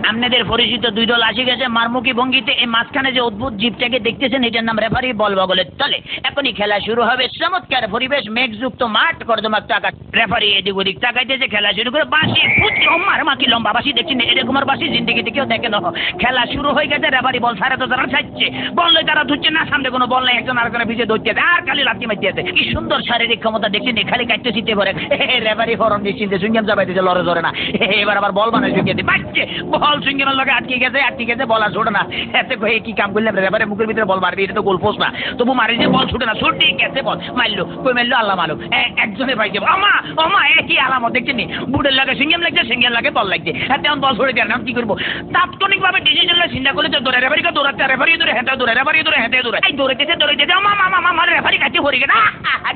আপনাদের পরিচিত দুই দল আসে গেছে মারমুখী ভঙ্গিতে। এই মাঝখানে যে অদ্ভুত জীবটাকে দেখতেছেন এটার নাম রেফারি বল বগলের তলে। এখনই খেলা শুরু হবে। চমৎকার পরিবেশ, মেঘযুক্ত মাঠ, কর্দমাক টাকা। রেফারি এদিক ওদিক তাকাইতেছে, খেলা শুরু করে বাঁশি ফুটছে। ওমার মা কি লম্বা বাঁশি দেখছি না, এরকম আর বাঁশি জিন্দিগিতে কেউ দেখে না। খেলা শুরু হয়ে গেছে, রেফারি বল সারা তো তারা ছাড়ছে, বল লই তারা ধুচ্ছে না, সামনে কোনো বল নেই, একজন আরেকজনের পিছিয়ে ধরছে আর খালি লাথি মারতেছে। কি সুন্দর শারীরিক ক্ষমতা দেখছি না, খালি কাটতে চিনতে পারে। রেফারি ফরম নিশ্চিন্তে সুইংগাম চাপাইতেছে, লড়ে ধরে না। এবার আবার বল বানায় সুইংগাম বাচ্চে, বল সুইংগামের লগে আটকে গেছে, বল আর ছোটে না। এতে কি কাম করলাম, রেফারি মুখের ভিতরে বল মারবি, এটা তো গোল পোস্ট না, তবু মারি যে বল ছুটে না, ছুটে গেছে বল মারলো, কই মারলো আল্লাহ মারলো, একজনে পাইছে। আমা আমা একই আলামত দেখছেন নি, বুটের লাগে সিঙ্গেম লাগছে, সিঙ্গেল লাগে বল লাগছে, তেমন বল ছুটে দেন, কি করবো? তাৎক্ষণিকভাবে ডিসিশন চিন্তা করলে তো দৌড়ে, রেফারিকে দৌড়াচ্ছে, রেফারি দৌড়ে হেঁটে দৌড়ে, রেফারি দৌড়ে হেঁটে দৌড়ে, এই দৌড়েছে আমা মামা মামা রেফারি কাছে পড়ে গেছে।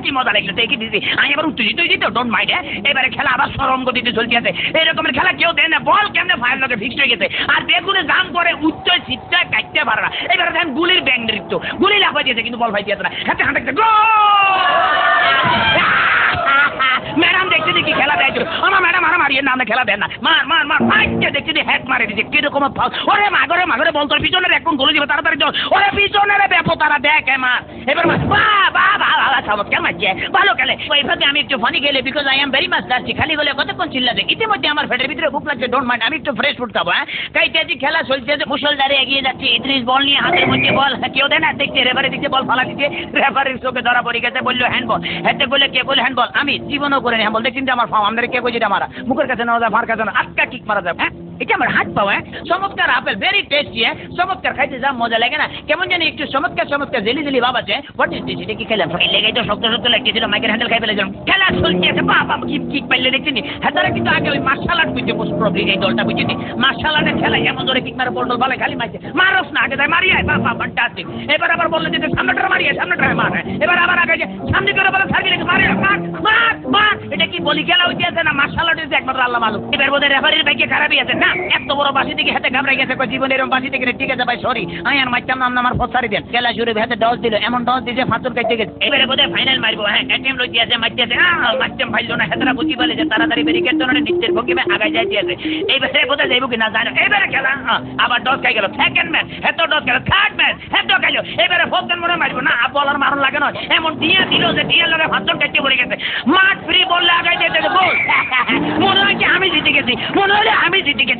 কি মজা লাগলো, দেখি দিদি আমি এবার উত্তেজিত হয়েছি তো, ডোন্ট মাইন্ড। এবারে খেলা আবার সরম গতিতে চলতে আছে, এরকমের খেলা কেউ দেয় না, বল কেমনে ফায়ার লগে ফিক্সড হয়ে গেছে, আর বেগুনে দাম করে উচ্চয় ছিটটায় কাটতে পারে না। এবারে দেখেন গুলির ব্যাং নৃত্য, গুলি লাফাই দিয়েছে কিন্তু বল ফাই দিয়েছে না, হাতে হাঁটাচ্ছে ম্যাডাম দেখতে দেখি খেলা দেয় আমার ম্যাডাম আর মারিয়ে না, আমরা খেলা দেন না, মার মার মার ফাইটে দেখতে হ্যাক মারে দিচ্ছে কিরকম ফাউল। ওরে মাগরে বল তোর পিছনে এখন গোল দিবে, তাড়াতাড়ি চল, ওরে পিছনে রে ব্যাপো তারা দেখ মার। এবার চমৎকার মারছে, ভালো খেলে। ওইভাবে আমি একটু ফানি খেলে, because I am very much thirsty, খালি গেলে কতক্ষণ চিল্লাতে। ইতিমধ্যে আমার পেটের ভিতরে ভুক লাগছে, ডোন্ট মাইন্ড, আমি একটু ফ্রেশ ফুড খাবো। কাইতে খেলা চলছে, মুসলধারে এগিয়ে যাচ্ছে, ইদ্রিস বল নিয়ে হাতের মধ্যে বল, কেউ দেয় না, দেখছে রেফারি দিচ্ছে বল ফালা দিচ্ছে, রেফারির চোখে ধরা পড়ে গেছে, বললো হ্যান্ডবল। হেঁটে বলে কে বলে হ্যান্ডবল, আমি জীবনও করে হ্যান্ডবল দেখছি আমার ফার্ম, আমাদের কে বলছি মারা, মুখের কাছে নেওয়া যায়, মার কাছে না, আটকা কিক মারা যাবে। এটা আমার হাত পাওয়া চমৎকার আপেল, ভেরি টেস্টি, চমৎকার খাইতে যা মজা লাগে না, কেমন জানি একটু চমৎকার জেলি জেলি ভাব আছে। হোয়াট ইজ দিস, এটা কি খেলাম? লেগে তো শক্ত লাগতেছিল, মাইকের হ্যান্ডেল খাই ফেলেছিলাম। খেলা চলছে আছে, বাবা কিক পাইলে দেখছিনি, হেতারা কিন্তু আগে ওই মার্শাল আর্ট বুঝছে, মোস্ট প্রবলি এই দলটা বুঝছিনি, মার্শাল আর্টের খেলা এমন ধরে কিক মারে বল ভালো খালি মারছে, মারস না আগে যায় মারিয়ে, বাবা ফ্যান্টাস্টিক। এবার আবার বললো যে সামনেটা মারিয়ে, সামনেটা মারে, এবার আবার আগে যে সামনে করে বলে সার্কি রেখে মারিয়ে, মার মার মার। এটা কি বলি খেলা হইতে আছে না মার্শাল আর্ট হইছে একমাত্র আল্লাহ মালুম। এবার বোধহয় রেফারির ভাইকে খারাপই আছে না, এত বড় বাসি থেকে হাতে ঘাবড়ে গেছে, জীবনে এরকম বাসি থেকে ঠিক আছে ভাই সরি, আমি আর মারতাম না, আমার ফসারি দেন। খেলা শুরু হাতে ডস দিল, এমন ডস দিয়েছে ফাঁচুর কাটতে গেছে। এবারে বোধহয় ফাইনাল মারবো, হ্যাঁ এটিএম লই দিয়েছে, মারতেছে, মারতাম ফাইলো না, হেতারা বুঝি বলে যে তাড়াতাড়ি ব্যারিকেড ধরে নিচের ভঙ্গিমে আগায় যাই দিয়েছে। এইবারে বোধহয় যাইব কিনা জানো। এবারে খেলা আবার ডস খাই গেল, সেকেন্ড ম্যাচ হেতো ডস গেল, থার্ড ম্যাচ হেতো খাইলো। এবারে ফোর্থ মনে মারবো না, বলার মারণ লাগে নয়, এমন দিয়ে দিল যে দিয়ে লগে ফাঁচুর কাটতে পড়ে গেছে, মাঠ ফ্রি বললে আগায় যেতে গোল। মনে হয় যে আমি জিতে গেছি, মনে হলে আমি জিতে গেছি।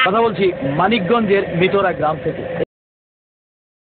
কথা বলছি মানিকগঞ্জের মিতরা গ্রাম থেকে।